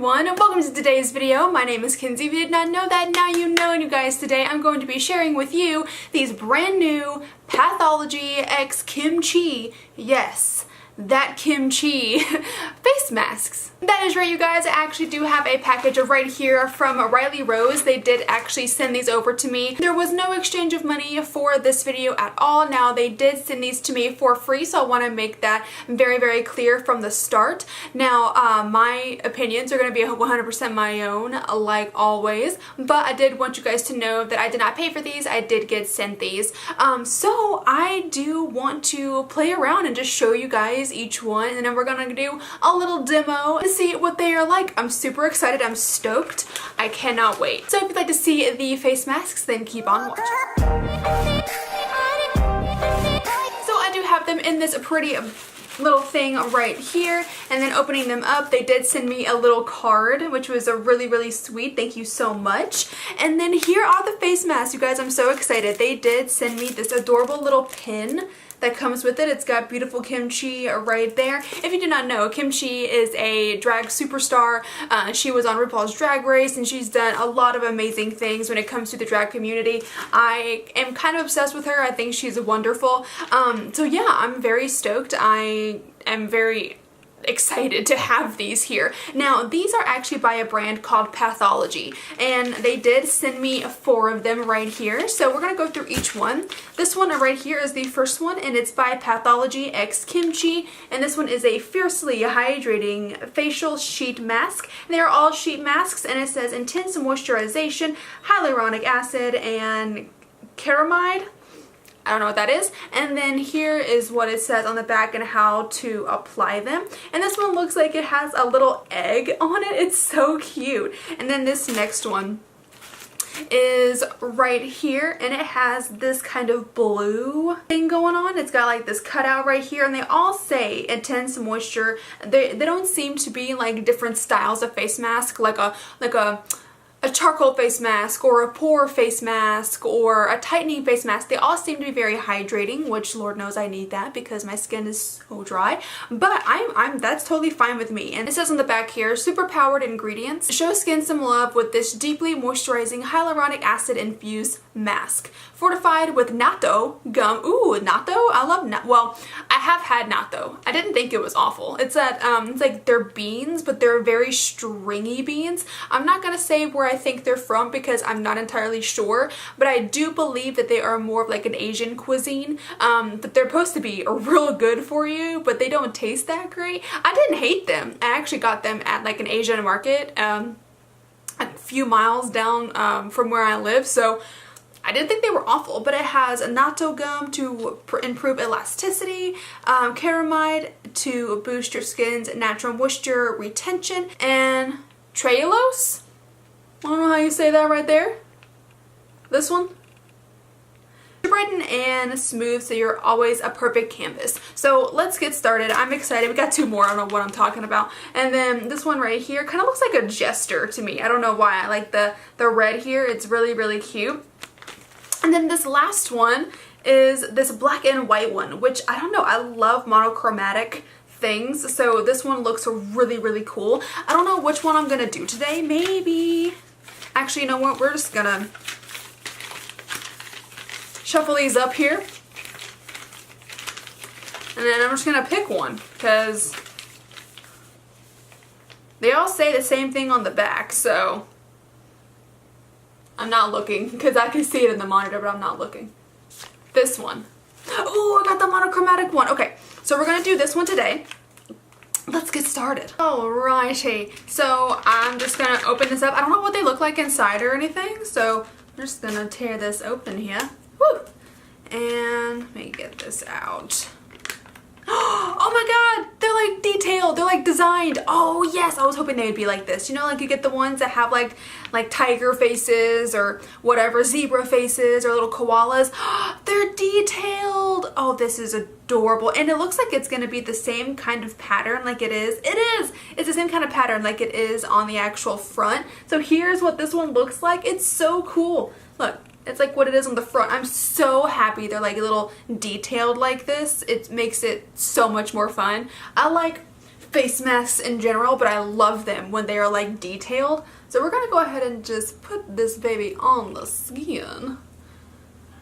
everyone, and welcome to today's video. My name is Kenzie. If you did not know that, now you know. And you guys, today I'm going to be sharing with you these brand new Patchology X Kimchi, yes, that kimchi face masks. That is right, you guys. I actually do have a package right here from Riley Rose. They did actually send these over to me. There was no exchange of money for this video at all. Now, they did send these to me for free, so I want to make that very, very clear from the start. Now, my opinions are going to be 100% my own, like always, but I did want you guys to know that I did not pay for these. I did get sent these. So I do want to play around and just show you guys each one, and then we're going to do a little demo to see what they are like. I'm super excited. I'm stoked. I cannot wait. So if you'd like to see the face masks, then keep on watching. So I do have them in this pretty little thing right here, and then opening them up, they did send me a little card, which was a really sweet. Thank you so much. And then here are the face masks, you guys. I'm so excited. They did send me this adorable little pin that comes with it. It's got beautiful Kimchi right there. If you do not know, Kimchi is a drag superstar. She was on RuPaul's Drag Race, and she's done a lot of amazing things when it comes to the drag community. I am kind of obsessed with her. I think she's wonderful. So yeah, I'm very stoked. I am very excited to have these here. Now, these are actually by a brand called Patchology, and they did send me 4 of them right here. So we're gonna go through each one. This one right here is the first one, and it's by Patchology X Kimchi, and this one is a fiercely hydrating facial sheet mask. They are all sheet masks, and it says intense moisturization, hyaluronic acid, and ceramide. I don't know what that is. And then here is what it says on the back and how to apply them. And this one looks like it has a little egg on it. It's so cute. And then this next one is right here, and it has this kind of blue thing going on. It's got like this cutout right here, and they all say intense moisture. They don't seem to be like different styles of face mask, like a charcoal face mask or a pore face mask or a tightening face mask. They all seem to be very hydrating, which Lord knows I need that because my skin is so dry, but that's totally fine with me. And it says on the back here, super powered ingredients. Show skin some love with this deeply moisturizing hyaluronic acid infused mask. Fortified with natto gum. Ooh, natto? I love natto. Well, I have had natto. I didn't think it was awful. It's like they're beans, but they're very stringy beans. I'm not gonna say where I think they're from because I'm not entirely sure, but I do believe that they are more of like an Asian cuisine. That they're supposed to be real good for you, but they don't taste that great. I didn't hate them. I actually got them at like an Asian market a few miles down from where I live, so I didn't think they were awful. But it has a natto gum to improve elasticity, ceramide to boost your skin's natural moisture retention, and trehalose? I don't know how you say that right there. This one? To brighten and smooth so you're always a perfect canvas. So let's get started. I'm excited. We got 2 more. I don't know what I'm talking about. And then this one right here kind of looks like a jester to me. I don't know why. I like the red here. It's really cute. And then this last one is this black and white one, which I don't know. I love monochromatic things. So this one looks really cool. I don't know which one I'm going to do today. Maybe... Actually, you know what? We're just gonna shuffle these up here. And then I'm just gonna pick one because they all say the same thing on the back, so I'm not looking because I can see it in the monitor, but I'm not looking. This one. Oh, I got the monochromatic one. Okay, so we're gonna do this one today. Let's get started. Alrighty, so I'm just gonna open this up. I don't know what they look like inside or anything, so I'm just gonna tear this open here. Woo! And let me get this out. Oh my god, they're like detailed, they're like designed. Oh yes, I was hoping they would be like this. You know, like you get the ones that have like tiger faces or whatever, zebra faces or little koalas. They're detailed. Oh, this is adorable. And it looks like it's gonna be the same kind of pattern like it is. It is! It's the same kind of pattern like it is on the actual front. So here's what this one looks like. It's so cool. Look. It's like what it is on the front. I'm so happy they're like a little detailed like this. It makes it so much more fun. I like face masks in general, but I love them when they are like detailed. So we're gonna go ahead and just put this baby on the skin.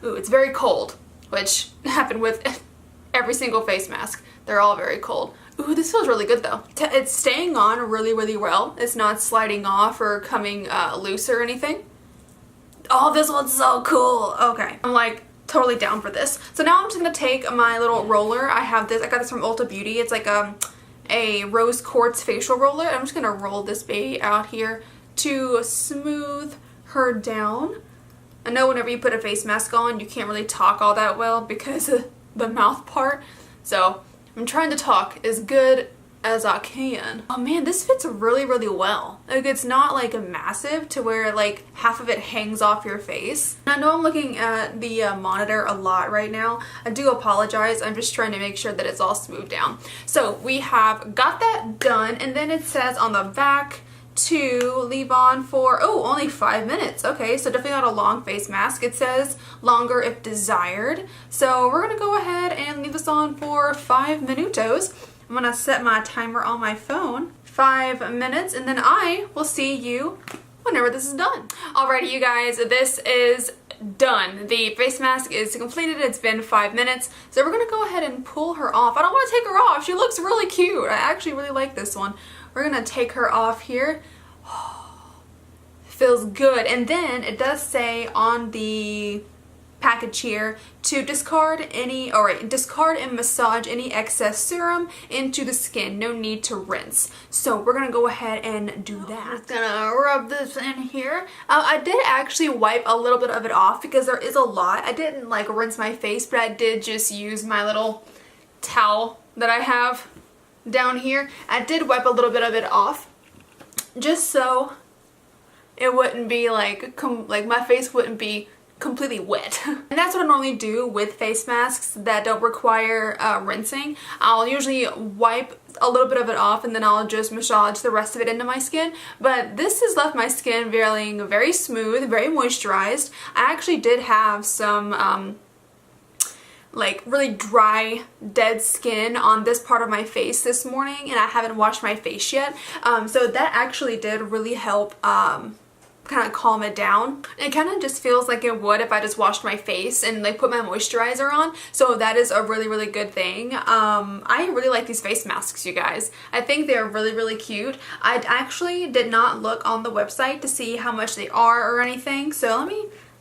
Ooh, it's very cold, which happened with every single face mask. They're all very cold. Ooh, this feels really good though. It's staying on really, really well. It's not sliding off or coming loose or anything. Oh, this one's so cool. Okay, I'm like totally down for this. So now I'm just gonna take my little roller. I have this, I got this from Ulta Beauty. It's like a rose quartz facial roller. I'm just gonna roll this baby out here to smooth her down. I know whenever you put a face mask on, you can't really talk all that well because of the mouth part. So I'm trying to talk as good as I can. Oh man, this fits really, really well. Like, it's not like massive to where like half of it hangs off your face. I know I'm looking at the monitor a lot right now. I do apologize. I'm just trying to make sure that it's all smoothed down. So we have got that done, and then it says on the back to leave on for, oh, only 5 minutes. Okay, so definitely not a long face mask. It says longer if desired. So we're gonna go ahead and leave this on for 5 minutos. I'm gonna set my timer on my phone. 5 minutes, and then I will see you whenever this is done. Alrighty, you guys, this is done. The face mask is completed. It's been 5 minutes. So we're gonna go ahead and pull her off. I don't want to take her off. She looks really cute. I actually really like this one. We're gonna take her off here. Feels good. And then it does say on the package here to discard and massage any excess serum into the skin. No need to rinse. So we're gonna go ahead and do that. I'm just gonna rub this in here. I did actually wipe a little bit of it off because there is a lot. I didn't like rinse my face, but I did just use my little towel that I have down here. I did wipe a little bit of it off just so it wouldn't be like my face wouldn't be completely wet. And that's what I normally do with face masks that don't require rinsing. I'll usually wipe a little bit of it off and then I'll just massage the rest of it into my skin. But this has left my skin feeling very smooth, very moisturized. I actually did have some like really dry, dead skin on this part of my face this morning, and I haven't washed my face yet. So that actually did really help kind of calm it down. It kind of just feels like it would if I just washed my face and like put my moisturizer on. So that is a really, really good thing. I really like these face masks, you guys. I think they're really, really cute. I actually did not look on the website to see how much they are or anything. So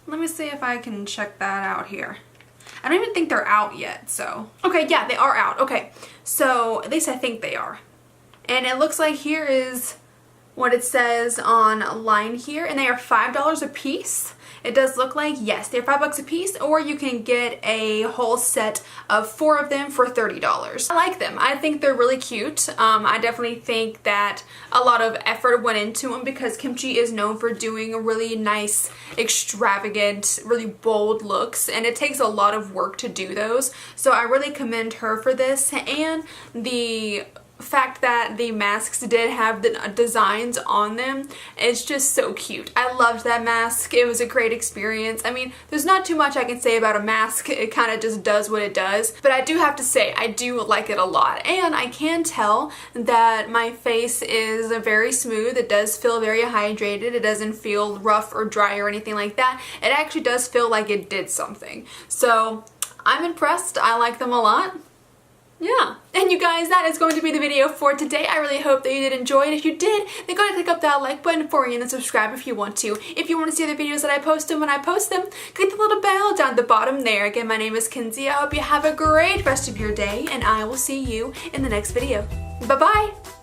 let me see if I can check that out here. I don't even think they're out yet, so. Okay, yeah, they are out. Okay, so at least I think they are. And it looks like here is what it says online here, and they are $5 a piece. It does look like, yes, they're $5 a piece, or you can get a whole set of 4 of them for $30. I like them. I think they're really cute. I definitely think that a lot of effort went into them because Kimchi is known for doing really nice, extravagant, really bold looks, and it takes a lot of work to do those. So I really commend her for this, and the fact that the masks did have the designs on them. It's just so cute. I loved that mask. It was a great experience. I mean, there's not too much I can say about a mask. It kind of just does what it does. But I do have to say, I do like it a lot. And I can tell that my face is very smooth. It does feel very hydrated. It doesn't feel rough or dry or anything like that. It actually does feel like it did something. So I'm impressed. I like them a lot. Yeah, and you guys, that is going to be the video for today. I really hope that you did enjoy it. If you did, then go ahead and click up that like button for me and then subscribe if you want to. If you want to see other videos that I post and when I post them, click the little bell down at the bottom there. Again, my name is Kenzie. I hope you have a great rest of your day, and I will see you in the next video. Bye-bye!